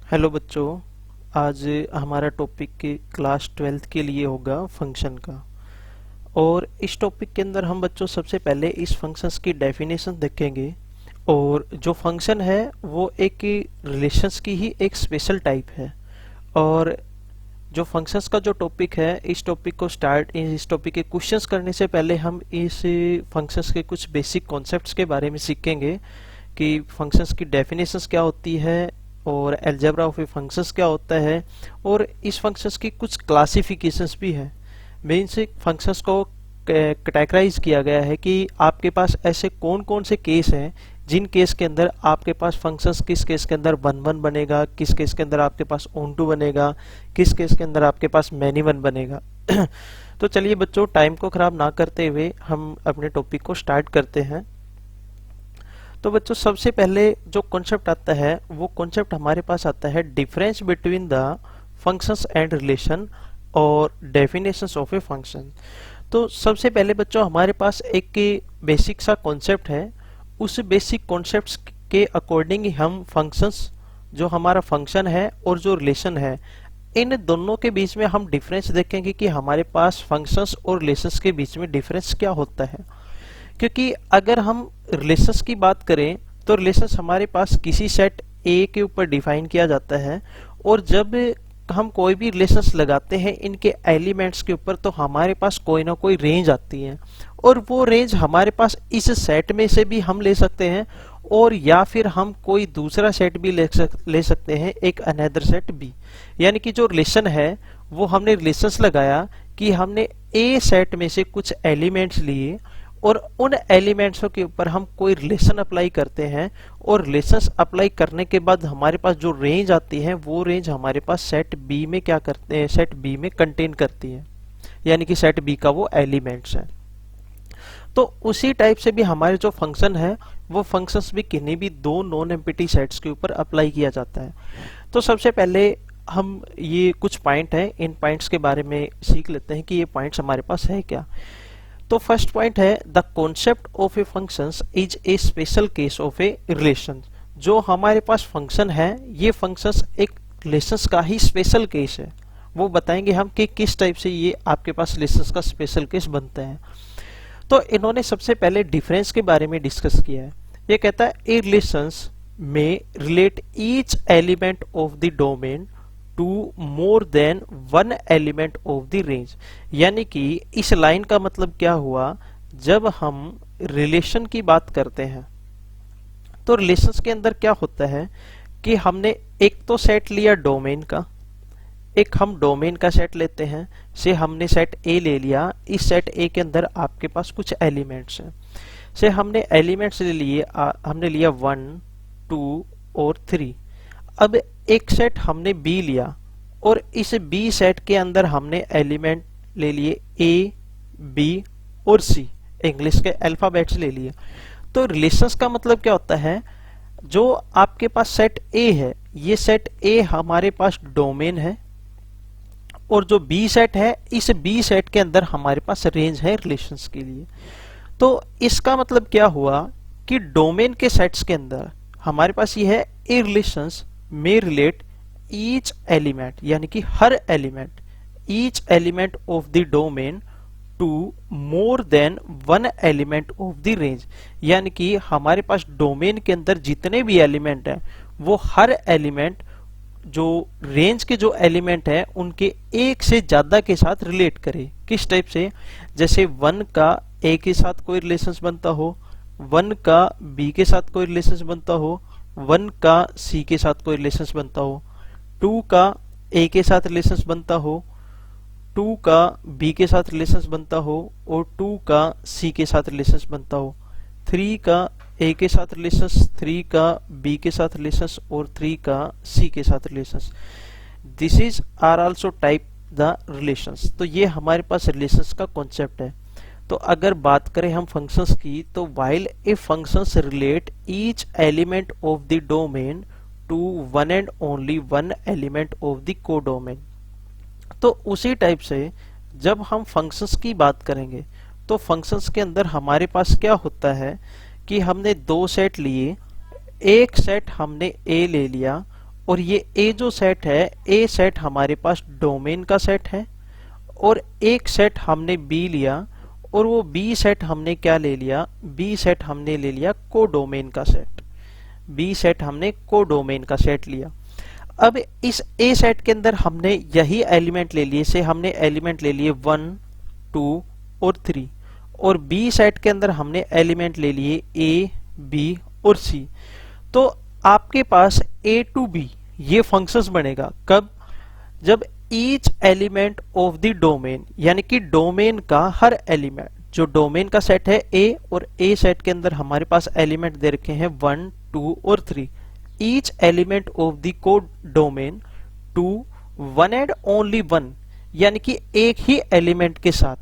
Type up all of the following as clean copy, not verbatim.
Hello बच्चों। आज हमारा टॉपिक क्लास 12th के लिए होगा फंक्शन का। और इस टॉपिक के अंदर हम बच्चों सबसे पहले इस फंक्शंस की डेफिनेशन देखेंगे। और जो फंक्शन है वो एक रिलेशंस की ही एक स्पेशल टाइप है। और जो फंक्शंस का जो टॉपिक है, इस टॉपिक के क्वेश्चंस करने से पहले हम इस फंक्शंस के कुछ बेसिक कॉन्सेप्ट्स के बारे में सीखेंगे कि फंक्शंस की डेफिनेशंस क्या होती है और अलजेब्रा ऑफ ए फंक्शंस क्या होता है। और इस फंक्शंस की कुछ क्लासिफिकेशंस भी है। मीन्स फंक्शंस को कैटेगराइज किया गया है कि आपके पास ऐसे कौन कौन से केस हैं जिन केस के अंदर आपके पास फंक्शंस, किस केस के अंदर वन वन बनेगा, किस केस के अंदर आपके पास ऑन टू बनेगा, किस केस के अंदर आपके पास मैनी वन बनेगा। तो चलिए बच्चों, टाइम को खराब ना करते हुए हम अपने टॉपिक को स्टार्ट करते हैं। तो बच्चों सबसे पहले जो कॉन्सेप्ट आता है वो कॉन्सेप्ट हमारे पास आता है difference between the functions and relation और डेफिनेशंस ऑफ ए फंक्शन। तो सबसे पहले बच्चों हमारे पास एक बेसिक सा कॉन्सेप्ट है। उस बेसिक कॉन्सेप्ट्स के अकॉर्डिंग ही हम फंक्शंस, जो हमारा फंक्शन है और जो रिलेशन है, इन दोनों के बीच में हम डिफरेंस देखेंगे कि हमारे पास फंक्शंस और रिलेशंस के बीच में डिफरेंस क्या होता है। क्योंकि अगर हम रिलेशंस की बात करें तो रिलेशंस हमारे पास किसी सेट ए के ऊपर डिफाइन किया जाता है। और जब हम कोई भी रिलेशंस लगाते हैं इनके एलिमेंट्स के ऊपर तो हमारे पास कोई ना कोई रेंज आती है। और वो रेंज हमारे पास इस सेट में से भी हम ले सकते हैं, और या फिर हम कोई दूसरा सेट भी ले सकते हैं, एक अनदर सेट भी। यानी कि जो रिलेशन है वो हमने रिलेशंस लगाया कि हमने ए सेट में से कुछ एलिमेंट्स लिए और उन एलिमेंट्सों के ऊपर हम कोई रिलेशन अप्लाई करते हैं। और रिलेशंस अप्लाई करने के बाद हमारे पास जो रेंज आती है वो रेंज हमारे पास सेट बी में क्या करते हैं, सेट बी में कंटेन करती है, यानी कि सेट बी का वो एलिमेंट्स है। तो उसी टाइप से भी हमारे जो फंक्शन है वो फंक्शंस भी किन्हीं भी दो नॉन एम्प्टी सेट्स के ऊपर अप्लाई किया जाता है। तो सबसे पहले हम ये कुछ पॉइंट है, इन पॉइंट्स के बारे में सीख लेते हैं कि ये पॉइंट्स हमारे पास है क्या। तो फर्स्ट पॉइंट है the concept of a functions is a special case of a relation. जो हमारे पास फंक्शन है ये फंक्शंस एक रिलेशंस का ही स्पेशल केस है। वो बताएंगे हम कि किस टाइप से ये आपके पास रिलेशंस का स्पेशल केस बनता है। तो इन्होंने सबसे पहले डिफरेंस के बारे में डिस्कस किया है। ये कहता है ए रिलेशंस में relate each element of the domain to more than one element of the range. यानी कि इस लाइन का मतलब क्या हुआ, जब हम रिलेशन की बात करते हैं तो रिलेशंस के अंदर क्या होता है कि हमने एक तो सेट लिया डोमेन का, एक हम डोमेन का सेट लेते हैं, से हमने सेट ए ले लिया। इस सेट ए के अंदर आपके पास कुछ एलिमेंट्स हैं, से हमने एलिमेंट्स ले लिए, हमने लिया 1 2 और 3। अब एक सेट हमने बी लिया और इस बी सेट के अंदर हमने एलिमेंट ले लिए ए, बी और सी, इंग्लिश के अल्फाबेट्स ले लिए। तो रिलेशंस का मतलब क्या होता है, जो आपके पास सेट ए है, ये सेट ए हमारे पास डोमेन है, और जो बी सेट है इस बी सेट के अंदर हमारे पास रेंज है रिलेशंस के लिए। तो इसका मतलब क्या हुआ कि डोमेन के सेट्स के अंदर हमारे पास ये है ए रिलेशंस में रिलेट ईच एलिमेंट, यानी कि हर element, each element of the domain to more than one element of the range. यानी कि हमारे पास डोमेन के अंदर जितने भी एलिमेंट हैं वो हर एलिमेंट जो रेंज के जो एलिमेंट है उनके एक से ज्यादा के साथ रिलेट करे। किस टाइप से, जैसे 1 का ए के साथ कोई रिलेशंस बनता हो, 1 का बी के साथ कोई रिलेशंस बनता हो, 1 का सी के साथ कोई रिलेशंस बनता हो, 2 का ए के साथ रिलेशंस बनता हो, 2 का बी के साथ रिलेशंस बनता हो और 2 का सी के साथ रिलेशंस बनता हो, 3 का ए के साथ रिलेशंस, 3 का बी के साथ रिलेशंस और 3 का सी के साथ relations. This is are also type the relations. तो ये हमारे पास रिलेशंस का कॉन्सेप्ट है। तो अगर बात करें हम फंक्शंस की, तो while a functions relate each element of the domain to one and only one element of the codomain. तो उसी टाइप से जब हम फंक्शंस की बात करेंगे तो फंक्शंस के अंदर हमारे पास क्या होता है कि हमने दो सेट लिए, एक सेट हमने ए ले लिया और ये ए जो सेट है, ए सेट हमारे पास डोमेन का सेट है, और एक सेट हमने बी लिया, और वो बी सेट हमने क्या ले लिया, बी सेट हमने ले लिया कोडोमेन का सेट, बी सेट हमने कोडोमेन का सेट लिया। अब इस ए सेट के अंदर हमने यही एलिमेंट ले लिए, से हमने एलिमेंट ले लिए 1, 2 और 3, और बी सेट के अंदर हमने एलिमेंट ले लिए ए, बी और सी। तो आपके पास ए टू बी ये फंक्शंस बनेगा कब, जब each element of the domain, यानी कि डोमेन का हर एलिमेंट, जो डोमेन का सेट है ए, और ए सेट के अंदर हमारे पास एलिमेंट दे रखे हैं 1, 2 और 3, each element of the codomain to one and only one, यानी कि एक ही एलिमेंट के साथ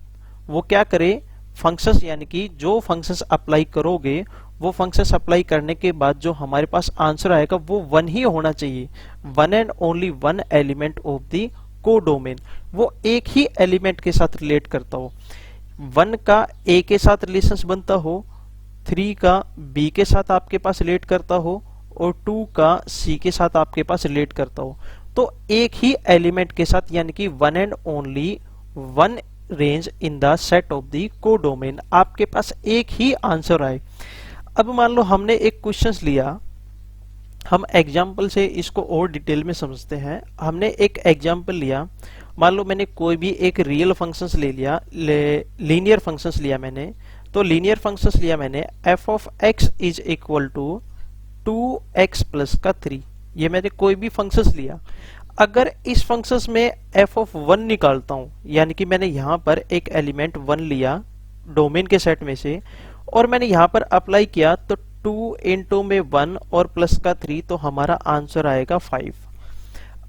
वो क्या करे, फंक्शंस, यानी कि जो फंक्शंस अप्लाई करोगे वो फंक्शंस अप्लाई करने के बाद जो हमारे पास आंसर आएगा वो वन ही होना चाहिए, one and only one element of the codomain, वो एक ही एलिमेंट के साथ रिलेट करता हो। 1 का ए के साथ रिलेशंस बनता हो, 3 का बी के साथ आपके पास रिलेट करता हो, और 2 का सी के साथ आपके पास रिलेट करता हो। तो एक ही एलिमेंट के साथ, यानी कि one and only one range in the set of the codomain, आपके पास एक ही आंसर आए। अब मान लो हमने एक क्वेश्चन लिया, हम एग्जाम्पल से इसको और डिटेल में समझते हैं। हमने एक एग्जाम्पल लिया, मान लो मैंने कोई भी एक रियल फंक्शंस ले लिया, लीनियर फंक्शंस लिया मैंने, तो लीनियर फंक्शंस लिया मैंने f of x is equal to 2x plus का 3, ये मैंने कोई भी फंक्शंस लिया। अगर इस फंक्शंस में f ऑफ 1 निकालता हूं, यानी कि मैंने यहां पर एक एलिमेंट 1 लिया डोमेन के सेट में से, और मैंने यहां पर अप्लाई किया, तो 2 इंटू में 1 और प्लस का 3, तो हमारा आंसर आएगा 5।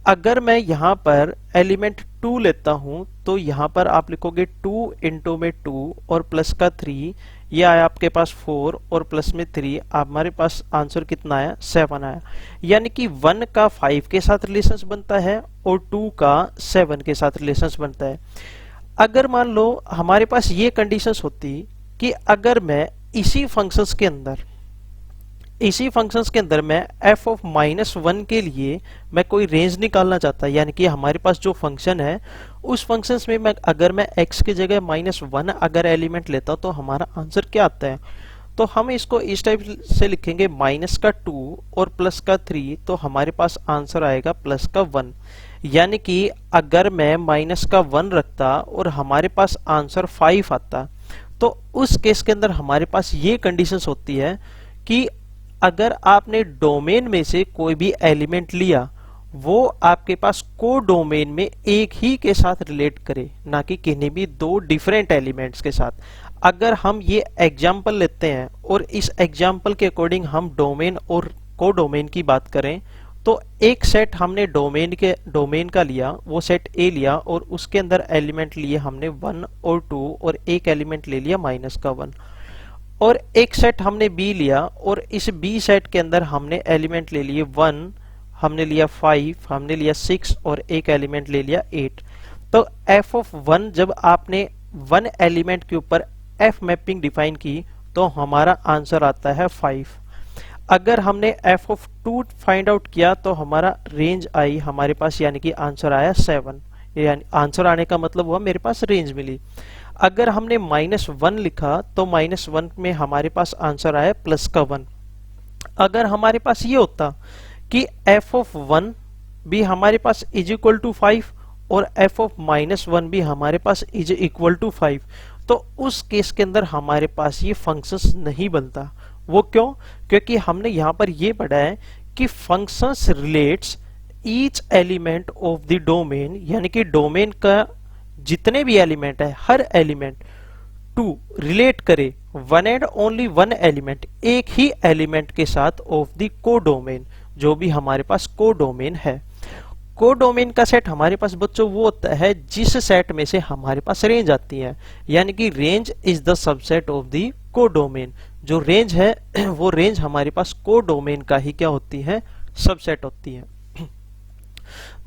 अगर मैं यहां पर एलिमेंट 2 लेता हूं, तो यहां पर आप लिखोगे 2 इंटू में 2 और प्लस का 3, ये आया आपके पास 4 और प्लस में 3, हमारे पास आंसर कितना आया, 7 आया। यानी कि 1 का 5 के साथ रिलेशंस बनता है और 2 का 7 के साथ रिलेशंस बनता है। अगर मान लो हमारे पास ये कंडीशंस होती कि अगर मैं इसी फंक्शंस के अंदर मैं f ऑफ -1 के लिए मैं कोई रेंज निकालना चाहता, यानी कि हमारे पास जो फंक्शन है उस फंक्शंस में अगर मैं x की जगह -1 अगर एलिमेंट लेता तो हमारा आंसर क्या आता है। तो हम इसको इस टाइप से लिखेंगे, -2 और प्लस का 3, तो हमारे पास आंसर आएगा प्लस का 1। यानी कि अगर मैं -1 रखता और हमारे पास आंसर 5 आता, तो उस केस के अंदर हमारे पास ये कंडीशंस होती है कि अगर आपने डोमेन में से कोई भी एलिमेंट लिया, वो आपके पास कोडोमेन में एक ही के साथ रिलेट करे, ना कि किन्हीं भी दो डिफरेंट एलिमेंट्स के साथ। अगर हम ये एग्जाम्पल लेते हैं और इस एग्जाम्पल के अकॉर्डिंग हम डोमेन और कोडोमेन की बात करें, तो एक सेट हमने डोमेन का लिया, वो सेट ए लिया, और उसके अंदर एलिमेंट लिए हमने 1 और 2, और एक एलिमेंट ले लिया -1, और एक सेट हमने बी लिया, और इस बी सेट के अंदर हमने एलिमेंट ले लिए 1, हमने लिया 5, हमने लिया 6, और एक एलिमेंट ले लिया 8। तो f ऑफ 1, जब आपने 1 एलिमेंट के ऊपर f मैपिंग डिफाइन की, तो हमारा आंसर आता है 5। अगर हमने f ऑफ 2 फाइंड आउट किया, तो हमारा रेंज आई हमारे पास, यानी कि आंसर आया 7, यानी आंसर आने का मतलब हुआ मेरे पास रेंज मिली। अगर हमने -1 लिखा, तो -1 में हमारे पास आंसर आया प्लस का 1। अगर हमारे पास ये होता कि f ऑफ 1 भी हमारे पास इज इक्वल टू 5 और f ऑफ -1 भी हमारे पास इज इक्वल टू 5, तो उस केस के अंदर हमारे पास ये फंक्शंस नहीं बनता। वो क्यों? क्योंकि हमने यहाँ पर ये पढ़ा है कि functions relates each element of the domain, यानी कि डोमेन का जितने भी एलिमेंट है, हर एलिमेंट टू रिलेट करे one and only one element, एक ही एलिमेंट के साथ ऑफ द कोडोमेन, जो भी हमारे पास कोडोमेन है। कोडोमेन का सेट हमारे पास बच्चों वो होता है जिस सेट में से हमारे पास रेंज आती है, यानी कि range is the subset of the codomain. जो रेंज है वो रेंज हमारे पास कोडोमेन का ही क्या होती है, सबसेट होती है।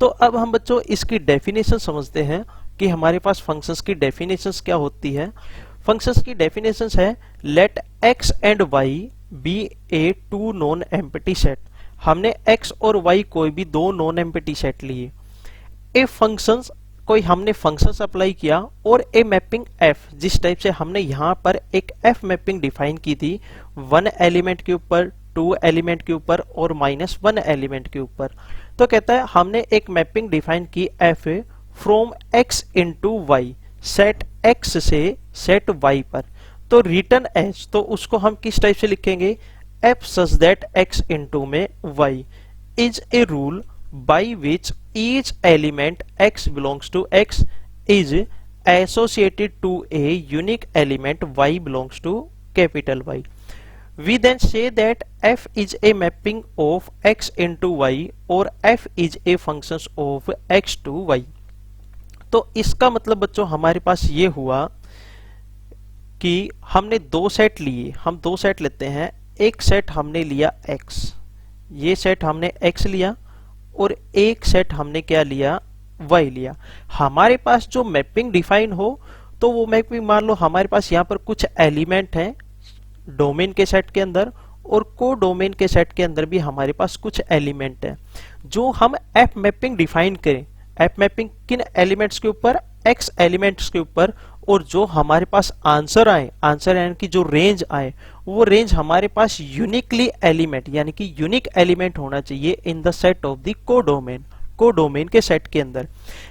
तो अब हम बच्चों इसकी डेफिनेशन समझते हैं कि हमारे पास फंक्शंस की डेफिनेशंस क्या होती है। फंक्शंस की डेफिनेशंस है, let x and y be a two non empty set. हमने x और y कोई भी दो नॉन एम्प्टी सेट लिए, ए फंक्शंस कोई हमने फंक्शंस अप्लाई किया और ए मैपिंग f, जिस टाइप से हमने यहाँ पर एक f मैपिंग डिफाइन की थी 1 एलिमेंट के ऊपर, 2 एलिमेंट के ऊपर और -1 एलिमेंट के ऊपर। तो कहता है हमने एक मैपिंग डिफाइन की f from x into Y, set x से सेट y पर। तो रिटर्न एज, तो उसको हम किस टाइप से लिखेंगे, f such that x into में y is a rule by which each element x belongs to x is associated to a unique element y belongs to capital Y. We then say that f is a mapping of x into y or f is a function of x to y. तो इसका मतलब बच्चों हमारे पास ये हुआ कि हमने दो सेट लिए, हम दो सेट लेते हैं। एक सेट हमने लिया x, ये सेट हमने x लिया और एक सेट हमने क्या लिया, y लिया। हमारे पास जो मैपिंग डिफाइन हो तो वो मैपिंग मान लो हमारे पास यहाँ पर कुछ एलिमेंट हैं डोमेन के सेट के अंदर और को डोमेन के सेट के अंदर भी हमारे पास कुछ एलिमेंट है। जो हम एफ मैपिंग डिफाइन करें, एफ मैपिंग किन एलिमेंट्स के ऊपर, x एलिमेंट्स के ऊपर, और जो हमारे पास आंसर आए, आंसर यानी कि जो रेंज आए, वो रेंज हमारे पास यूनिकली एलिमेंट यानी कि यूनिक एलिमेंट होना चाहिए in the set of the codomain, codomain के सेट के अंदर।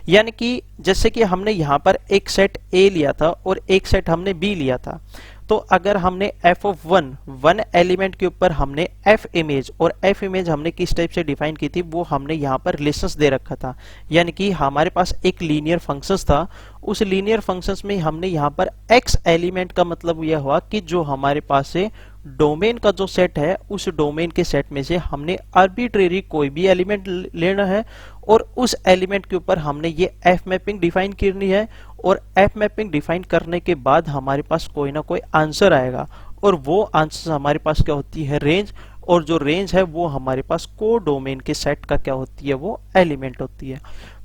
यानी कि जैसे कि हमने यहाँ पर एक सेट A लिया था और एक सेट हमने B लिया था, तो अगर हमने f ऑफ 1 एलिमेंट के ऊपर हमने f इमेज, और f इमेज हमने किस टाइप से डिफाइन की थी, वो हमने यहाँ पर रिलेशंस दे रखा था। यानी कि हमारे पास एक लीनियर फंक्शंस था, उस लीनियर फंक्शंस में हमने यहाँ पर x एलिमेंट का मतलब यह हुआ कि जो हमारे पास से डोमेन का जो सेट है, उस डोमेन के सेट में से हमने आर्बिट्रेरी कोई भी एलिमेंट लेना है और उस एलिमेंट के ऊपर हमने ये f मैपिंग डिफाइन करनी है, और f मैपिंग डिफाइन करने के बाद हमारे पास कोई ना कोई आंसर आएगा, और वो आंसर हमारे पास क्या होती है, रेंज, और जो रेंज है वो हमारे पास को डोमेन के सेट का क्या होती है, वो एलिमेंट होती है।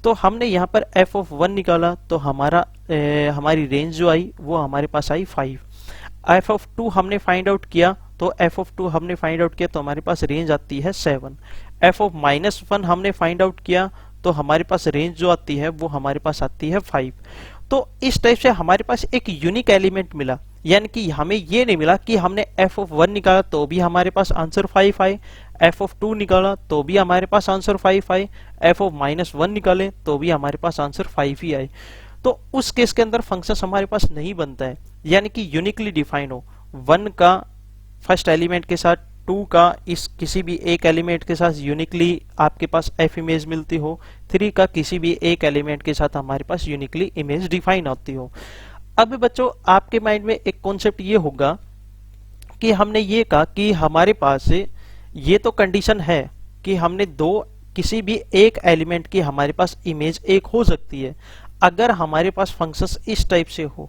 तो हमने यहाँ पर f ऑफ 1 निकाला तो हमारी रेंज जो आई वो हमारे पास आई 5। f ऑफ 2 हमने फाइंड आउट किया, तो f ऑफ 2 हमने फाइंड आउट किया तो हमारे पास रेंज आती है 7। f ऑफ -1 हमने फाइंड आउट किया तो हमारे पास रेंज जो आती है वो हमारे पास आती है 5। तो इस टाइप से हमारे पास एक यूनिक एलिमेंट मिला, यानी कि हमें ये नहीं मिला कि हमने f ऑफ 1 निकाला तो भी हमारे पास आंसर 5 आए, f ऑफ 2 निकाला तो भी हमारे पास आंसर 5 आए, f ऑफ -1 निकाले तो भी हमारे पास आंसर 5 ही आए। तो उस केस के अंदर फंक्शन हमारे पास नहीं बनता है, यानी कि यूनिकली डिफाइन हो, 1 का फर्स्ट एलिमेंट के साथ, 2 का इस किसी भी एक एलिमेंट के साथ यूनिकली आपके पास f इमेज मिलती हो, 3 का किसी भी एक एलिमेंट के साथ हमारे पास यूनिकली इमेज डिफाइन होती हो। अब बच्चों आपके माइंड में एक कॉन्सेप्ट ये होगा कि हमने ये कहा कि हमारे पास ये तो कंडीशन है कि हमने किसी भी एक एलिमेंट की हमारे पास इमेज एक हो सकती है। अगर हमारे पास फंक्शंस इस टाइप से हो,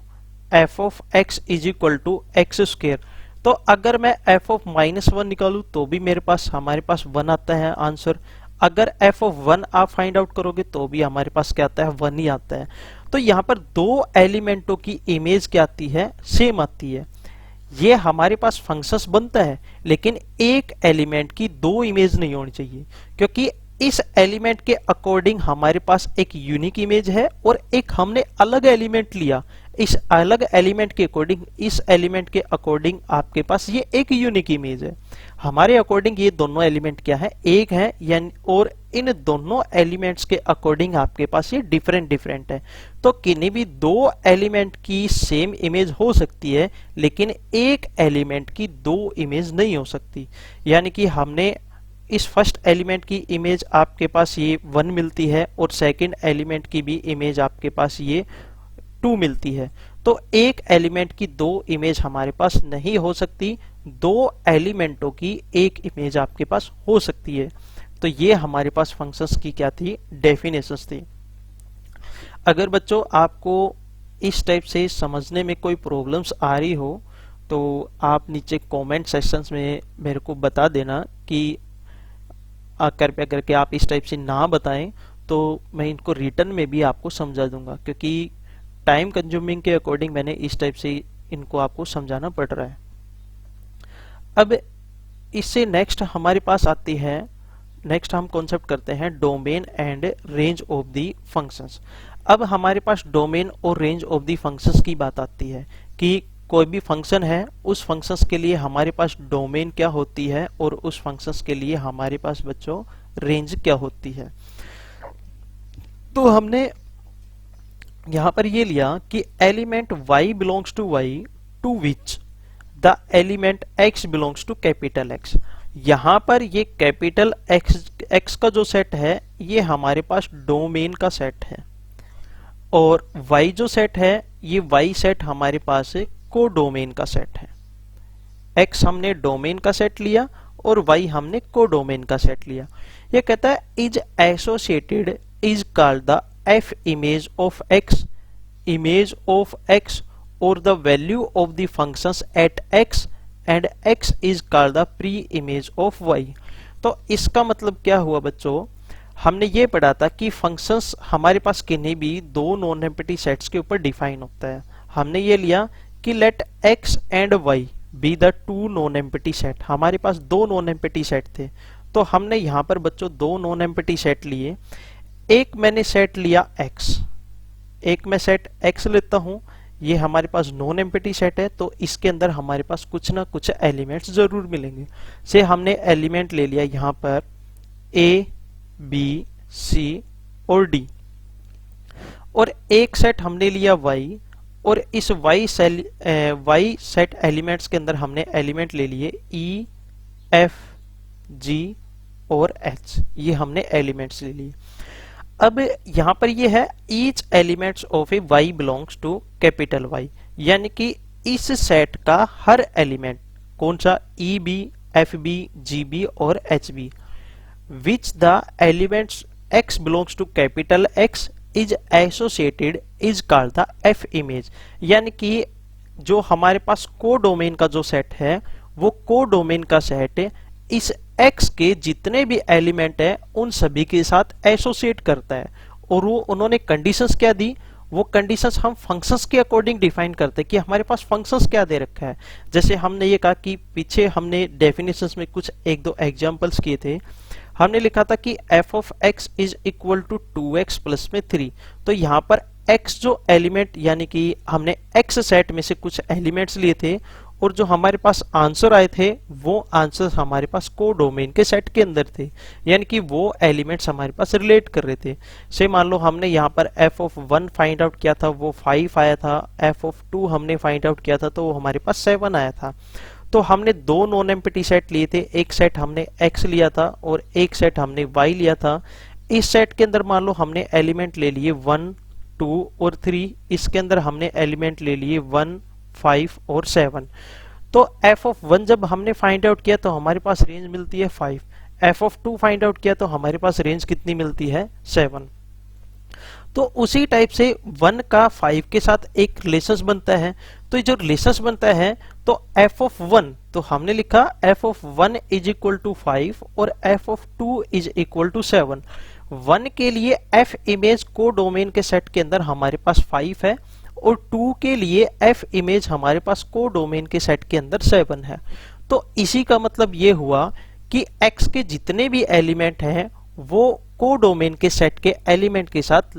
f of x is equal to X square, तो अगर मैं f ऑफ -1 निकालूं तो भी मेरे पास हमारे पास 1 आता है आंसर। अगर f ऑफ 1 आप फाइंड आउट करोगे तो भी हमारे पास क्या आता है, 1 ही आता है। तो यहाँ पर दो एलिमेंटों की इमेज क्या आती है, सेम आती है। ये हमारे पास फंक्शंस बनता है, लेकिन एक एलिमेंट की दो इमेज नहीं होनी चाहिए, क्योंकि इस एलिमेंट के अकॉर्डिंग हमारे पास एक यूनिक इमेज है और एक हमने अलग एलिमेंट लिया, इस अलग एलिमेंट के अकॉर्डिंग, इस एलिमेंट के अकॉर्डिंग आपके पास ये एक यूनिक इमेज है। हमारे अकॉर्डिंग ये दोनों एलिमेंट क्या है, एक है, यानी और इन दोनों एलिमेंट्स के अकॉर्डिंग आपके पास ये डिफरेंट है। तो किन्हीं भी दो एलिमेंट की सेम इमेज हो सकती है, लेकिन एक एलिमेंट की दो इमेज नहीं हो सकती। यानी कि हमने इस फर्स्ट एलिमेंट की इमेज आपके पास ये 1 मिलती है और सेकंड एलिमेंट की भी इमेज आपके पास ये 2 मिलती है। तो एक एलिमेंट की दो इमेज हमारे पास नहीं हो सकती, दो एलिमेंटों की एक इमेज आपके पास हो सकती है। तो ये हमारे पास फंक्शंस की क्या थी, डेफिनेशंस थी। अगर बच्चों आपको इस टाइप से समझने में कोई प्रॉब्लम्स आ रही हो तो आप नीचे कमेंट सेक्शंस में मेरे को बता देना कि कृपया करके आप इस टाइप से ना बताएं, तो मैं इनको रिटर्न में भी आपको समझा दूंगा, क्योंकि टाइम कंज्यूमिंग के अकॉर्डिंग मैंने इस टाइप से इनको आपको समझाना पड़ रहा है। अब इससे नेक्स्ट हमारे पास आती है नेक्स्ट हम कॉन्सेप्ट करते हैं domain and range of the functions. अब हमारे पास डोमेन और रेंज ऑफ दी फंक्शंस की बात आती है कि कोई भी फंक्शन है, उस फंक्शंस के लिए हमारे पास डोमेन क्या होती है और उस फंक्शंस के लिए हमारे पास बच्चों रेंज क्या होती है। तो हमने यहां पर ये लिया कि element y belongs to y to which the element x belongs to capital X। यहां पर ये कैपिटल X का जो सेट है ये हमारे पास डोमेन का सेट है, और y जो सेट है ये y सेट हमारे पास को डोमेन का सेट है। x हमने डोमेन का सेट लिया और y हमने को डोमेन का सेट लिया। ये कहता है is associated is called the f image of of x or the value of the functions at x and x is called the pre-image of y। तो इसका मतलब क्या हुआ बच्चों, हमने ये पढ़ा था कि फंक्शंस हमारे पास किन्हीं भी दो नॉन एम्प्टी सेट्स के ऊपर डिफाइन होता है। हमने ये लिया कि let x and y be the two non empty set. हमारे पास दो नॉन एम्प्टी सेट थे, तो हमने यहाँ पर बच्चों दो नॉन एम्प्टी सेट लिए। एक मैंने सेट लिया x, एक मैं सेट x लेता हूं, ये हमारे पास नॉन एम्प्टी सेट है, तो इसके अंदर हमारे पास कुछ ना कुछ एलिमेंट्स जरूर मिलेंगे। से हमने एलिमेंट ले लिया यहां पर a, b, c और d, और एक सेट हमने लिया y, और इस y सेट एलिमेंट्स के अंदर हमने एलिमेंट ले लिए e, f, g और h। ये हमने एलिमेंट्स ले लिए। अब यहां पर ये है each elements of a y belongs to capital Y, यानी कि इस सेट का हर एलिमेंट कौन सा E B, F B, G B और H B, which the elements x belongs to capital X is associated is called the f image. यानी कि जो हमारे पास को डोमेन का जो सेट है वो को डोमेन का सेट इस x के जितने भी एलिमेंट है उन सभी के साथ एसोसिएट करता है। और वो उन्होंने कंडीशंस क्या दी, वो कंडीशंस हम फंक्शंस के अकॉर्डिंग डिफाइन करते हैं कि हमारे पास फंक्शंस क्या दे रखा है। जैसे हमने ये कहा कि पीछे हमने डेफिनेशंस में कुछ एक दो एग्जांपल्स किए थे। हमने लिखा था कि f of x is equal to 2x plus में 3। तो यहाँ पर x जो एलिमेंट, यानी कि हमने x सेट में से कुछ एलिमेंट्स लिए थे और जो हमारे पास आंसर आए थे वो आंसर हमारे पास को डोमेन के सेट के अंदर थे, यानी कि वो एलिमेंट्स हमारे पास रिलेट कर रहे थे। से मान लो हमने यहाँ पर f ऑफ 1 फाइंड आउट किया था, वो 5 आया था। f ऑफ 2 हमने फाइंड आउट किया था तो वो हमारे पास 7 आया था। तो हमने दो नॉन एम्प्टी सेट लिए थे, एक सेट हमने x लिया था और एक सेट हमने y लिया था। इस सेट के अंदर मान लो हमने एलिमेंट ले लिए 1, 2 और 3। इसके अंदर हमने एलिमेंट ले लिए 1, 5 और 7। तो f ऑफ 1 जब हमने फाइंड आउट किया तो हमारे पास रेंज मिलती है 5। f ऑफ 2 फाइंड आउट किया तो हमारे पास रेंज कितनी मिलती है 7। तो उसी टाइप से 1 का 5 के साथ एक रिलेशंस बनता है। तो ये जो रिलेशंस बनता है तो f ऑफ 1, तो हमने लिखा f of 1 is equal to 5 और f of 2 is equal to 7। 1 के लिए f इमेज को डोमेन के सेट के अंदर हमारे पास 5 है और 2 के लिए f इमेज हमारे पास को डोमेन के सेट के अंदर 7 है। तो इसी का मतलब ये हुआ कि x के जितने भी एलिमेंट हैं वो को डोमेन के सेट के एलिमेंट के साथ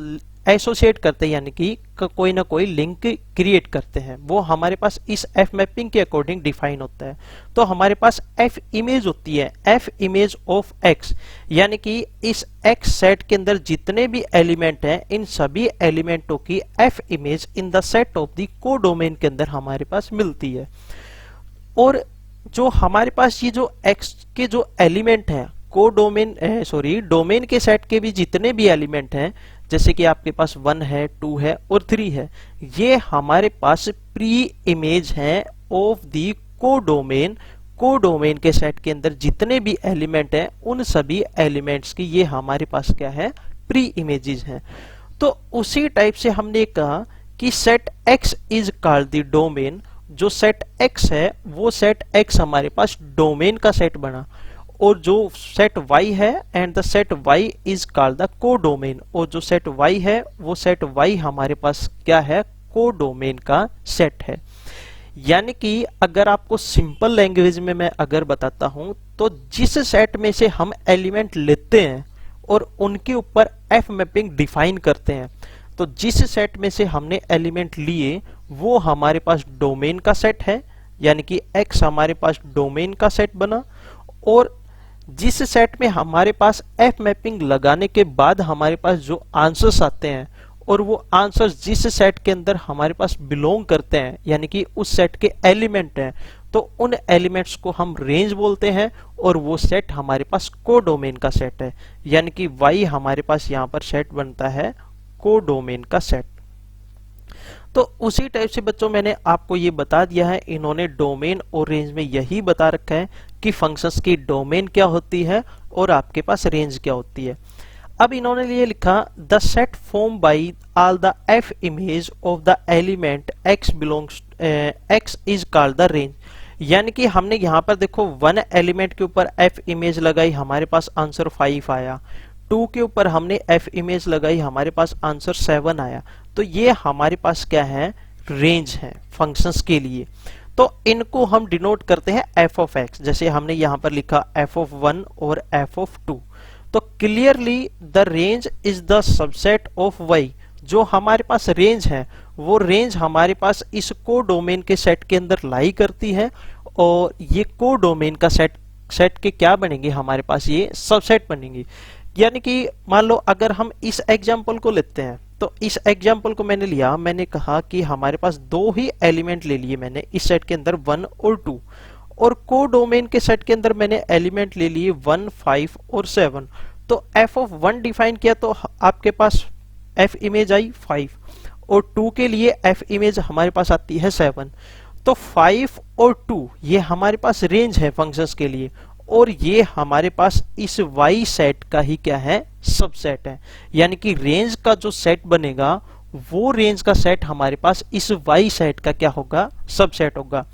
एसोसिएट करते हैं, यानी कि कोई ना कोई लिंक क्रिएट करते हैं। वो हमारे पास इस f मैपिंग के अकॉर्डिंग डिफाइन होता है। तो हमारे पास f इमेज होती है, f इमेज ऑफ x, यानी कि इस x सेट के अंदर जितने भी एलिमेंट हैं इन सभी एलिमेंटों की f image in the set of the को डोमेन के अंदर हमारे पास मिलती है। और जो हमारे पास ये जो x के जो एलिमेंट हैं को डोमेन डोमेन के सेट के भी जितने भी एलिमेंट हैं, जैसे कि आपके पास 1 है, 2 है और 3 है, ये हमारे पास प्री इमेज हैं ऑफ दी को डोमेन के सेट के अंदर जितने भी एलिमेंट हैं उन सभी एलिमेंट्स की ये हमारे पास क्या है, प्री इमेजेस हैं। तो उसी टाइप से हमने कहा कि set x is called the domain. जो सेट x है वो सेट x हमारे पास डोमेन का सेट बना, और जो सेट y है and the set y is called the को डोमेन, और जो सेट y है वो सेट y हमारे पास क्या है, को डोमेन का सेट है। यानी कि अगर आपको सिंपल लैंग्वेज में मैं अगर बताता हूं तो जिस सेट में से हम एलिमेंट लेते हैं और उनके ऊपर एफ मैपिंग डिफाइन करते हैं, तो जिस सेट में से हमने एलिमेंट लिए वो हमारे पास डोमेन का सेट है, यानी कि x हमारे पास डोमेन का सेट बना, और जिस सेट में हमारे पास एफ मैपिंग लगाने के बाद हमारे पास जो आंसर्स आते हैं और वो आंसर्स जिस सेट के अंदर हमारे पास बिलोंग करते हैं, यानी कि उस सेट के एलिमेंट हैं, तो उन एलिमेंट्स को हम रेंज बोलते हैं, और वो सेट हमारे पास कोडोमेन का सेट है, यानी कि y हमारे पास यहाँ पर सेट बनता है कोडोमेन का सेट। तो उसी टाइप से बच्चों मैंने आपको ये बता दिया है, इन्होंने डोमेन और रेंज में यही बता रखा है कि फंक्शंस की डोमेन क्या होती है और आपके पास रेंज क्या होती है। अब इन्होंने ये लिखा, the set form by all the F image of the element x belongs x is called the range. यानी कि हमने यहाँ पर देखो 1 एलिमेंट के ऊपर f इमेज लगाई, हमारे पास आंसर 5 आया, 2 के ऊपर हमने f इमेज लगाई, हमारे पास आंसर 7 आया। तो ये हमारे पास क्या है, रेंज है फंक्शंस के लिए। तो इनको हम डिनोट करते हैं f ऑफ x, जैसे हमने यहाँ पर लिखा f ऑफ 1 और f ऑफ 2। तो clearly the range is the subset of y। जो हमारे पास रेंज है वो रेंज हमारे पास इस कोडोमेन के सेट के अंदर लाई करती है, और ये कोडोमेन का सेट के क्या बनेंगे, हमारे पास ये सबसेट बनेंगे। यानी कि मान लो अगर हम इस एग्जांपल को लेते हैं, तो इस एग्जांपल को मैंने लिया, मैंने कहा कि हमारे पास 2 ही एलिमेंट ले लिए मैंने इस सेट के अंदर 1 और 2, और कोडोमेन के सेट के अंदर मैंने एलिमेंट ले लिए 1, 5 और 7। तो f ऑफ 1 डिफाइन किया तो आपके पास f इमेज आई 5, और 2 के लिए f इमेज हमारे पास आती है 7। तो 5 और 2 ये हमारे पास रेंज है फंक्शंस के लिए, और ये हमारे पास इस y सेट का ही क्या है, सबसेट है। यानी कि रेंज का जो सेट बनेगा वो रेंज का सेट हमारे पास इस y सेट का क्या होगा, सबसेट होगा।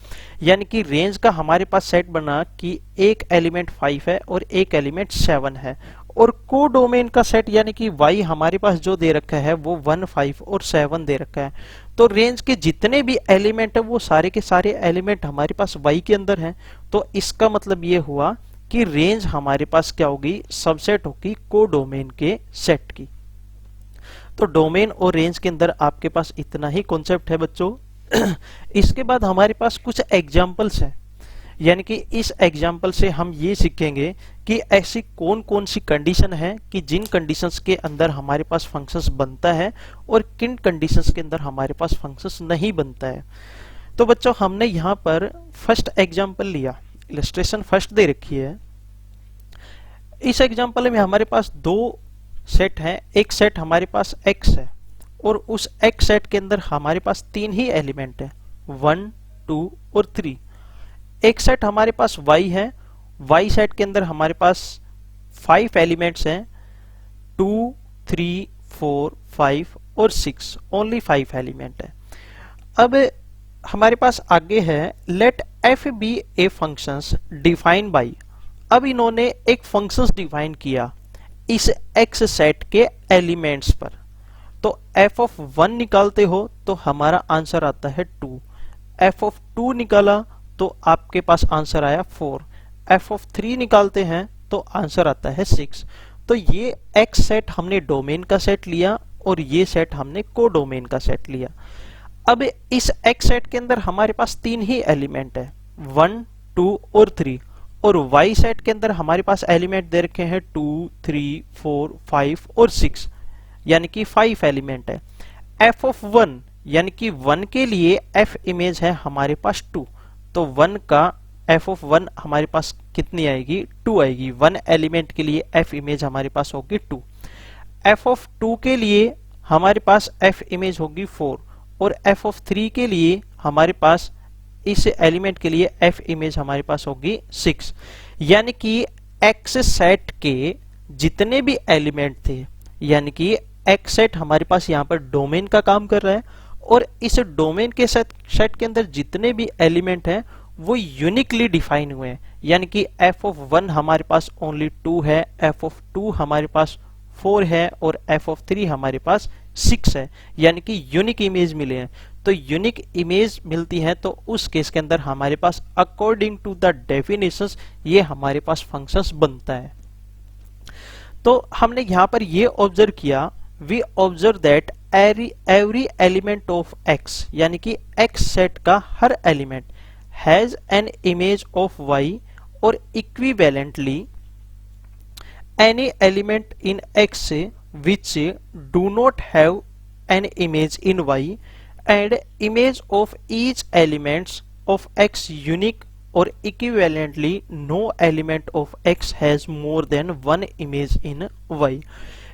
यानी कि रेंज का हमारे पास सेट बना कि एक एलिमेंट 5 है और एक एलिमेंट 7 है, और कोडोमेन का सेट यानी कि y हमारे पास जो दे रखा है वो 1, 5 और 7 दे रखा है। तो रेंज के जितने भी एलिमेंट है वो सारे के सारे एलिमेंट हमारे पास y के अंदर हैं। तो इसका मतलब ये हुआ कि रेंज हमारे पास क्या होगी, सबसेट होगी कोडोमेन के सेट की। तो डोमेन और रेंज के अंदर आपके पास इतना ही कॉन्सेप्ट है बच्चों। इसके बाद हमारे पास कुछ एग्जाम्पल्स हैं, यानी कि इस एग्जाम्पल से हम ये सीखेंगे कि ऐसी कौन कौन सी कंडीशन है कि जिन कंडीशंस के अंदर हमारे पास फंक्शंस बनता है और किन कंडीशंस के अंदर हमारे पास फंक्शंस नहीं बनता है। तो बच्चों हमने यहाँ पर फर्स्ट एग्जाम्पल लिया, इलस्ट्रेशन फर्स्ट दे रखी है। इस एग्जाम्पल में हमारे पास 2 सेट है, एक सेट हमारे पास x है और उस x सेट के अंदर हमारे पास 3 ही एलिमेंट है, 1, 2 और 3। एक सेट हमारे पास y है, y सेट के अंदर हमारे पास 5 एलिमेंट्स हैं, 2, 3, 4, 5 और 6, ओनली 5 एलिमेंट है। अब हमारे पास आगे है let f be a functions define by. अब इन्होंने एक फंक्शंस डिफाइन किया इस x सेट के एलिमेंट्स पर। तो f ऑफ 1 निकालते हो तो हमारा आंसर आता है 2, f ऑफ 2 निकाला तो आपके पास आंसर आया 4, f ऑफ 3 निकालते हैं तो आंसर आता है 6। तो ये x सेट हमने डोमेन का सेट लिया और ये सेट हमने कोडोमेन का सेट लिया। अब इस x सेट के अंदर हमारे पास 3 ही एलिमेंट है, 1, 2 और 3, और y सेट के अंदर हमारे पास एलिमेंट दे रखे हैं 2, 3, 4, 5 और 6, यानी कि 5 एलिमेंट है। f ऑफ 1 यानी कि 1 के लिए f इमेज है हमारे पास 2, तो 1 का f ऑफ 1 हमारे पास कितनी आएगी, 2 आएगी। 1 एलिमेंट के लिए f इमेज हमारे पास होगी 2। f ऑफ 2 के लिए हमारे पास f इमेज होगी 4, और f ऑफ 3 के लिए हमारे पास इस एलिमेंट के लिए f इमेज हमारे पास होगी 6। यानी कि x सेट के जितने भी एलिमेंट थे, यानी कि x सेट हमारे पास यहाँ पर डोमेन का काम कर रहा है, और इस डोमेन के सेट के अंदर जितने भी एलिमेंट हैं वो यूनिकली डिफाइन हुए हैं। यानी कि f ऑफ 1 हमारे पास ओनली 2 है, f ऑफ 2 हमारे पास 4 है और f ऑफ 3 हमारे पास 6 है, यानी कि यूनिक इमेज मिले हैं। तो यूनिक इमेज मिलती है, तो उस केस के अंदर हमारे पास अकॉर्डिंग टू द डेफिनेशंस ये हमारे पास फंक्शंस बनता है। तो हमने यहां पर ये ऑब्जर्व किया, we observe that every element of x, यानी कि एक्स सेट का हर element has an image of Y, और equivalently any element in X which do not have an image in Y, and image of each elements of X unique, or equivalently no element of X has more than one image in Y।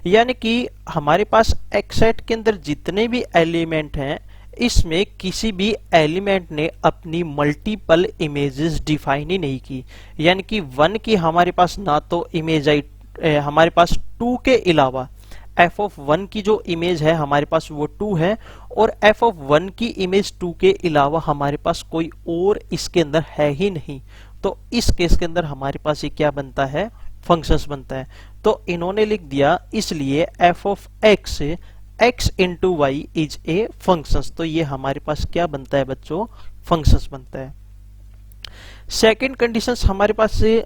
यानी कि हमारे पास X set के अंदर जितने भी element हैं, इसमें किसी भी एलिमेंट ने अपनी मल्टीपल इमेजेस डिफाइन ही नहीं की। यानी कि 1 की हमारे पास ना तो इमेज आई, हमारे पास 2 के अलावा f ऑफ 1 की जो इमेज है हमारे पास वो 2 है, और f ऑफ 1 की इमेज 2 के अलावा हमारे पास कोई और इसके अंदर है ही नहीं। तो इस केस के अंदर हमारे पास ये क्या बनता है, फंक्शंस बनता है। तो इन्होंने लिख दिया, इसलिए f of x x into y is a functions. तो ये हमारे पास क्या बनता है बच्चों, फंक्शंस बनता है। सेकेंड कंडीशन हमारे पास से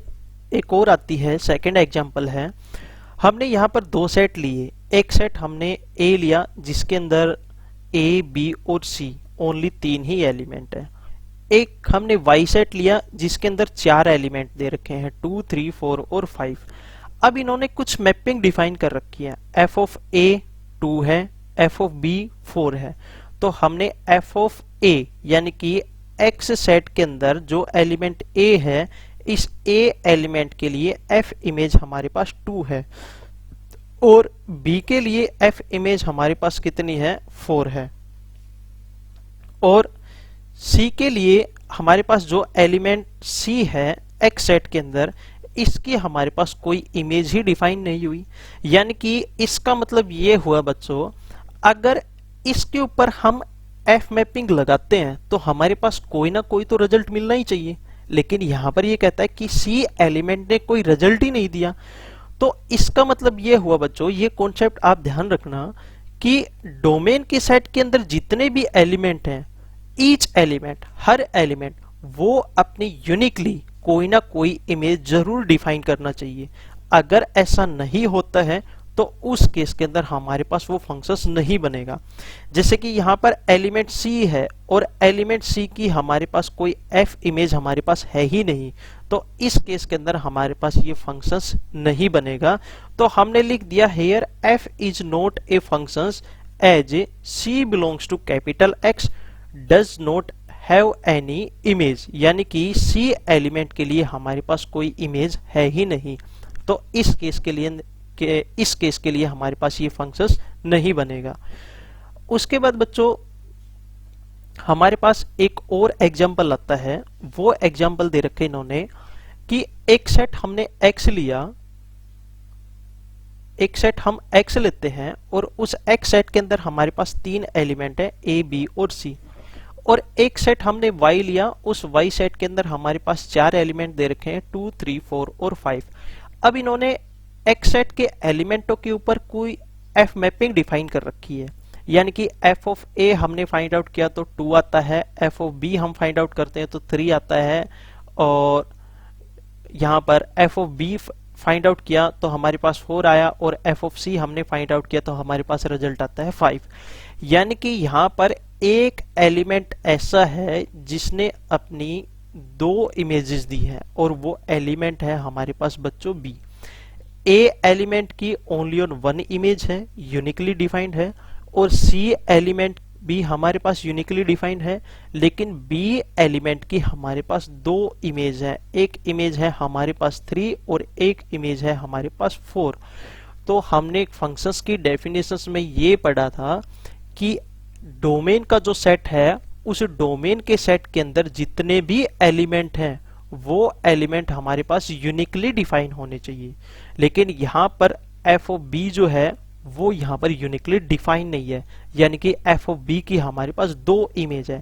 एक और आती है, सेकेंड एग्जाम्पल है, हमने यहाँ पर 2 सेट लिए। एक सेट हमने A लिया जिसके अंदर A, B और C ओनली 3 ही एलिमेंट है। एक हमने Y सेट लिया जिसके अंदर 4 एलिमेंट दे रखे हैं, 2, 3, 4 और 5। अब इन्होंने कुछ मैपिंग डिफाइन कर रखी है, f ऑफ A 2 है, f ऑफ B 4 है। तो हमने f ऑफ A यानी कि X सेट के अंदर जो एलिमेंट A है, इस A एलिमेंट के लिए f इमेज हमारे पास 2 है, और B के लिए f इमेज हमारे पास कितनी है, 4 है। और C के लिए हमारे पास जो एलिमेंट C है X सेट के अंदर, इसकी हमारे पास कोई इमेज ही डिफाइन नहीं हुई। यानी कि इसका मतलब ये हुआ बच्चों, अगर इसके ऊपर हम f मैपिंग लगाते हैं तो हमारे पास कोई ना कोई तो रिजल्ट मिलना ही चाहिए, लेकिन यहां पर ये कहता है कि C एलिमेंट ने कोई रिजल्ट ही नहीं दिया। तो इसका मतलब ये हुआ बच्चों, ये कॉन्सेप्ट आप ध्यान रखना कि डोमेन के सेट के अंदर जितने भी एलिमेंट हैं, ईच एलिमेंट, हर एलिमेंट वो अपनी यूनिकली कोई ना कोई इमेज जरूर डिफाइन करना चाहिए। अगर ऐसा नहीं होता है तो उस केस के अंदर हमारे पास वो फंक्शंस नहीं बनेगा। जैसे कि यहाँ पर एलिमेंट C है और एलिमेंट C की हमारे पास कोई f इमेज हमारे पास है ही नहीं, तो इस केस के अंदर हमारे पास ये फंक्शंस नहीं बनेगा। तो हमने लिख दिया here f is not a functions as C belongs to capital X does not have any image, यानी कि C एलिमेंट के लिए हमारे पास कोई इमेज है ही नहीं। तो इस केस के लिए हमारे पास ये फंक्शंस नहीं बनेगा। उसके बाद बच्चों हमारे पास एक और एग्जांपल आता है, वो एग्जांपल दे रखे इन्होंने कि एक सेट हमने X लिया, एक सेट हम X लेते हैं और उस X सेट के अंदर हमारे पास 3 एलिमेंट है A, B और C, और एक सेट हमने Y लिया, उस Y सेट के अंदर हमारे पास 4 एलिमेंट दे रखे हैं 2, 3, 4 और 5। अब इन्होंने X सेट के एलिमेंटों के ऊपर कोई f मैपिंग डिफाइन कर रखी है, यानी कि f ऑफ A हमने फाइंड आउट किया तो 2 आता है, f ऑफ B हम फाइंड आउट करते हैं तो 3 आता है, और यहाँ पर f of B find out किया तो हमारे पास 4 आया, और f ऑफ C हमने फाइंड आउट किया तो हमारे पास रिजल्ट आता है 5। यानी कि यहाँ पर एक एलिमेंट ऐसा है जिसने अपनी 2 इमेजेस दी है, और वो एलिमेंट है हमारे पास बच्चों B। A एलिमेंट की ओनली ऑन 1 इमेज है, यूनिकली डिफाइंड है, और C एलिमेंट भी हमारे पास यूनिकली डिफाइंड है, लेकिन B एलिमेंट की हमारे पास 2 इमेज है, एक इमेज है हमारे पास 3 और एक इमेज है हमारे पास 4। तो हमने एक फंक्शंस की डेफिनेशंस में ये पढ़ा था कि डोमेन का जो सेट है, उस डोमेन के सेट के अंदर जितने भी एलिमेंट हैं वो एलिमेंट हमारे पास यूनिकली डिफाइन होने चाहिए, लेकिन यहाँ पर f ऑफ b जो है वो यहाँ पर यूनिकली डिफाइन नहीं है। यानी कि f ऑफ b की हमारे पास 2 इमेज है,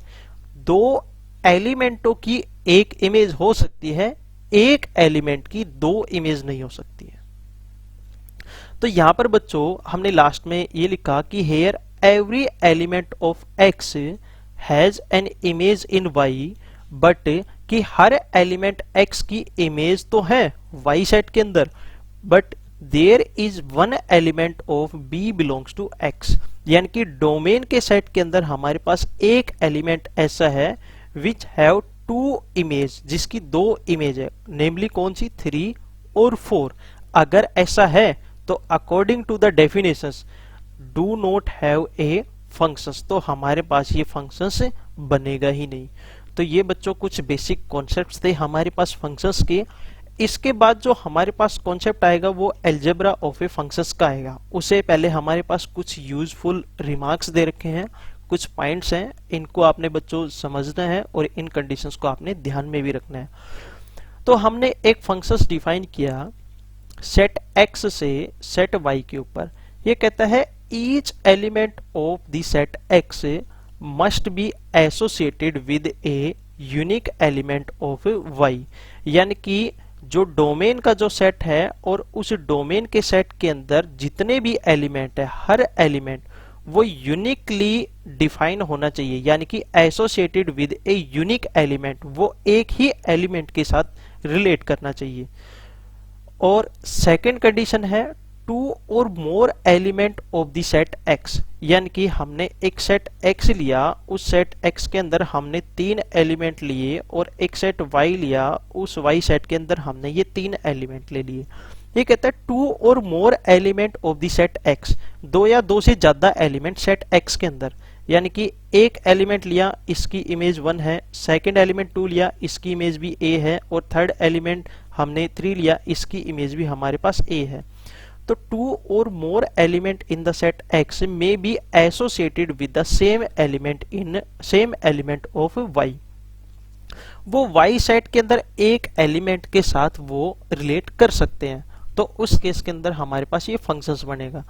2 एलिमेंटों की एक इमेज हो सकती है, एक एलिमेंट की 2 इमेज नहीं हो सकती है। तो यहाँ पर बच्चों हमने लास्ट में ये लिखा कि here every element of x has an image in y, but कि हर एलिमेंट एक्स की इमेज तो है वाई सेट के अंदर, but there is one element of b belongs to x, यानी कि डोमेन के सेट के अंदर हमारे पास एक एलिमेंट ऐसा है विच हैव टू इमेज, जिसकी दो इमेज है, नेमली कौन सी, 3 और 4। अगर ऐसा है तो according to the definitions do not have a functions, तो हमारे पास ये फंक्शंस बनेगा ही नहीं। तो ये बच्चों कुछ बेसिक कॉन्सेप्ट्स थे हमारे पास फंक्शंस के। इसके बाद जो हमारे पास कॉन्सेप्ट आएगा वो अलजेब्रा ऑफ ए फंक्शंस का आएगा। उससे पहले हमारे पास कुछ यूजफुल रिमार्क्स दे रखे हैं, कुछ पॉइंट्स हैं, इनको आपने बच्चों समझना है और इन कंडीशंस को आपने ध्यान में भी रखना है। तो हमने एक फंक्शंस डिफाइन किया सेट x से सेट y के ऊपर। ये कहता है each element of the set x must be associated with a unique element of y, यानी कि जो डोमेन का जो सेट है और उस डोमेन के सेट के अंदर जितने भी एलिमेंट है, हर एलिमेंट वो यूनिकली डिफाइन होना चाहिए, यानी कि associated with a unique element, वो एक ही एलिमेंट के साथ रिलेट करना चाहिए। और सेकंड कंडीशन है टू और मोर element of the set x, यानी कि हमने एक सेट x लिया, उस सेट x के अंदर हमने 3 एलिमेंट लिए, और एक सेट y लिया, उस y सेट के अंदर हमने ये 3 एलिमेंट ले लिए। ये कहता है टू और मोर element of the set x, 2 या 2 से ज्यादा एलिमेंट सेट x के अंदर, यानी कि एक एलिमेंट लिया इसकी इमेज 1 है, सेकंड एलिमेंट 2 लिया इसकी इमेज भी a है, और थर्ड एलिमेंट हमने 3 लिया इसकी इमेज भी हमारे पास a है। तो टू और मोर element in the set x may be associated with the same element of y, वो y सेट के अंदर एक एलिमेंट के साथ वो रिलेट कर सकते हैं। तो उस केस के अंदर हमारे पास ये फंक्शंस बनेगा।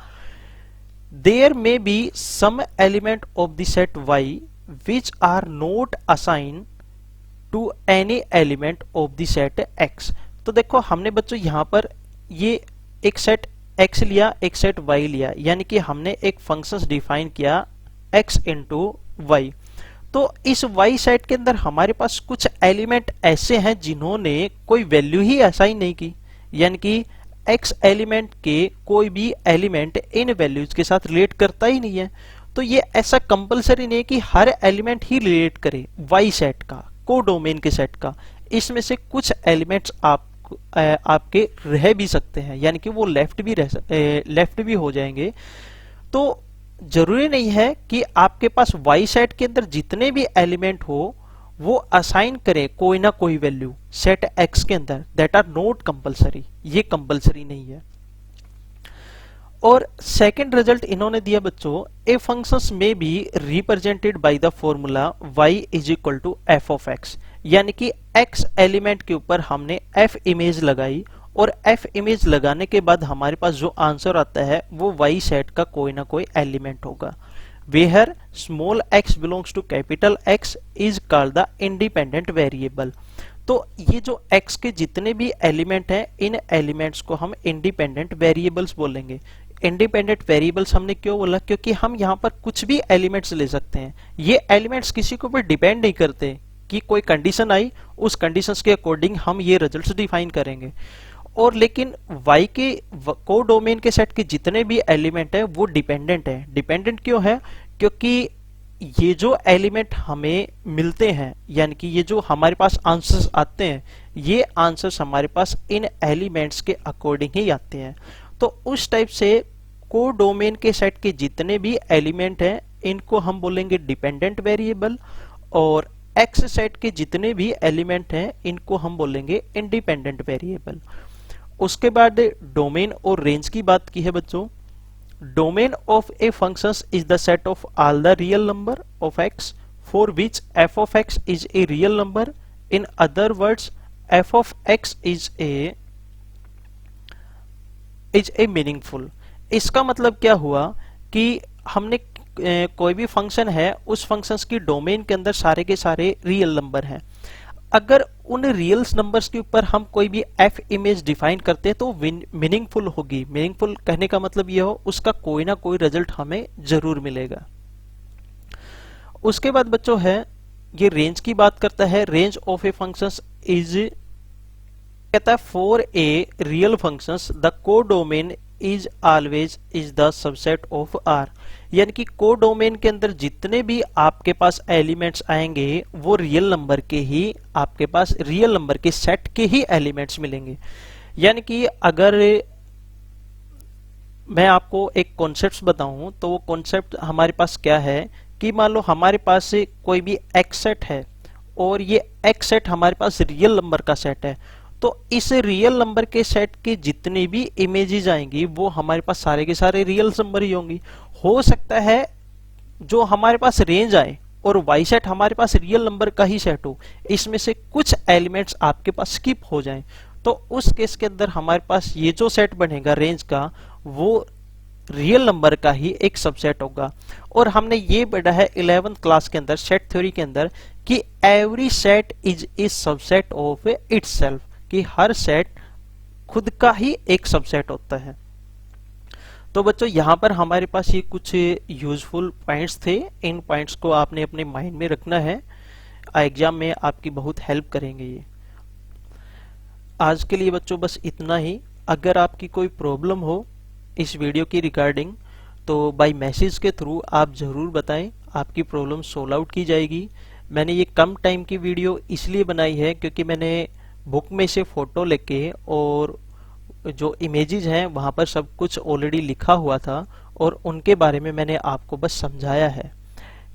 There may be some element of the set y which are not assigned to any element of the set x। तो देखो हमने बच्चों यहाँ पर ये एक सेट x लिया, एक सेट y लिया, यानी कि हमने एक फंक्शंस डिफाइन किया x इंटू y। तो इस y सेट के अंदर हमारे पास कुछ एलिमेंट ऐसे हैं जिन्होंने कोई वैल्यू ही असाइन नहीं की, यानी कि x एलिमेंट के कोई भी एलिमेंट इन वैल्यूज के साथ रिलेट करता ही नहीं है। तो ये ऐसा कंपलसरी नहीं है कि हर एलिमेंट ही रिलेट करे y सेट का, कोडोमेन के सेट का। इसमें से कुछ एलिमेंट्स आपके रह भी सकते हैं, यानी कि वो लेफ्ट भी हो जाएंगे। तो जरूरी नहीं है कि आपके पास y सेट के अंदर जितने भी एलिमेंट हो वो असाइन करे कोई ना कोई वैल्यू सेट x के अंदर, दैट आर नॉट कंपलसरी, ये कंपलसरी नहीं है। और सेकंड रिजल्ट इन्होंने दिया बच्चों, ए फंक्शंस में be represented by the formula y is equal to f of x, यानी कि x एलिमेंट के ऊपर हमने f इमेज लगाई, और f इमेज लगाने के बाद हमारे पास जो आंसर आता है वो y सेट का कोई ना कोई एलिमेंट होगा। Where small x belongs to capital X is called the independent variable. तो ये जो x के जितने भी एलिमेंट हैं, इन एलिमेंट्स को हम इंडिपेंडेंट वेरिएबल्स बोलेंगे। इंडिपेंडेंट वेरिएबल्स हमने क्यों बोला, क्योंकि हम यहाँ पर कुछ भी एलिमेंट्स ले सकते हैं। ये एलिमेंट्स किसी के ऊपर डिपेंड नहीं करते कि कोई कंडीशन आई, उस कंडीशंस के अकॉर्डिंग हम ये रिजल्ट्स डिफाइन करेंगे। और लेकिन y के कोडोमेन के सेट के जितने भी एलिमेंट है वो डिपेंडेंट है। डिपेंडेंट क्यों है, क्योंकि ये जो एलिमेंट हमें मिलते हैं, यानी कि ये जो हमारे पास आंसर्स आते हैं, ये आंसर्स हमारे पास इन एलिमेंट्स के अकॉर्डिंग ही आते हैं। तो उस टाइप से कोडोमेन के सेट के जितने भी एलिमेंट हैं इनको हम बोलेंगे डिपेंडेंट वेरिएबल, और x सेट के जितने भी एलिमेंट हैं इनको हम बोलेंगे इंडिपेंडेंट वेरिएबल। उसके बाद डोमेन और रेंज की बात की है बच्चों। Domain of a functions is the set of all the real number of x for which f of x is a real number. In other words f of x is a meaningful. इसका मतलब क्या हुआ कि हमने कोई भी function है, उस फंक्शंस की डोमेन के अंदर सारे के सारे रियल नंबर हैं। अगर उन रियल नंबर्स के ऊपर हम कोई भी f इमेज डिफाइन करते हैं तो मीनिंगफुल होगी। मीनिंगफुल कहने का मतलब ये हो उसका कोई ना कोई रिजल्ट हमें जरूर मिलेगा। उसके बाद बच्चों है ये रेंज की बात करता है। Range of a functions is कहता है for a real functions the codomain is always is the subset of R. यानी कि कोडोमेन के अंदर जितने भी आपके पास एलिमेंट्स आएंगे वो रियल नंबर के ही आपके पास रियल नंबर के सेट के ही एलिमेंट्स मिलेंगे। यानी कि अगर मैं आपको एक कॉन्सेप्ट बताऊं तो वो कॉन्सेप्ट हमारे पास क्या है कि मान लो हमारे पास कोई भी एक्स सेट है और ये एक्स सेट हमारे पास रियल नंबर का सेट है, तो इस रियल नंबर के सेट की जितनी भी इमेजेस आएंगी वो हमारे पास सारे के सारे रियल नंबर ही होंगी। हो सकता है जो हमारे पास रेंज आए और वाई सेट हमारे पास रियल नंबर का ही सेट हो, इसमें से कुछ एलिमेंट्स आपके पास स्किप हो जाएं, तो उस केस के अंदर हमारे पास ये जो सेट बनेगा रेंज का वो रियल नंबर का ही एक सबसेट होगा। और हमने ये पढ़ा है 11th क्लास के अंदर सेट थ्योरी के अंदर कि every set is a subset of itself, कि हर सेट खुद का ही एक सबसेट होता है। तो बच्चों यहां पर हमारे पास ये कुछ यूजफुल पॉइंट्स थे, इन पॉइंट्स को आपने अपने माइंड में रखना है, एग्जाम में आपकी बहुत हेल्प करेंगे ये। आज के लिए बच्चों बस इतना ही। अगर आपकी कोई प्रॉब्लम हो इस वीडियो की रिगार्डिंग तो बाय मैसेज के थ्रू आप जरूर बताएं, आपकी प्रॉब्लम सोल्व आउट की जाएगी। मैंने ये कम टाइम की वीडियो इसलिए बनाई है क्योंकि मैंने बुक में से फोटो लेके और जो इमेजेस हैं वहां पर सब कुछ ऑलरेडी लिखा हुआ था और उनके बारे में मैंने आपको बस समझाया है,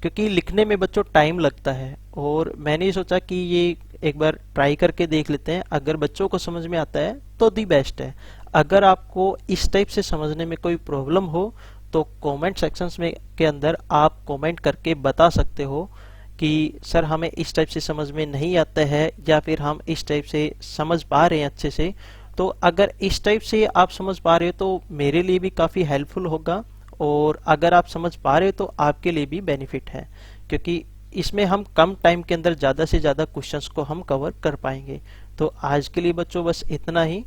क्योंकि लिखने में बच्चों टाइम लगता है और मैंने सोचा कि ये एक बार ट्राई करके देख लेते हैं। अगर बच्चों को समझ में आता है तो दी बेस्ट है। अगर आपको इस टाइप से समझने में कोई प्रॉब्लम हो तो कमेंट सेक्शंस में के अंदर आप कमेंट करके बता सकते हो कि सर हमें इस टाइप से समझ में नहीं आता है या फिर हम इस टाइप से समझ पा रहे हैं अच्छे से। तो अगर इस टाइप से आप समझ पा रहे हो तो मेरे लिए भी काफ़ी हेल्पफुल होगा, और अगर आप समझ पा रहे हो तो आपके लिए भी बेनिफिट है, क्योंकि इसमें हम कम टाइम के अंदर ज़्यादा से ज़्यादा क्वेश्चंस को हम कवर कर पाएंगे। तो आज के लिए बच्चों बस इतना ही।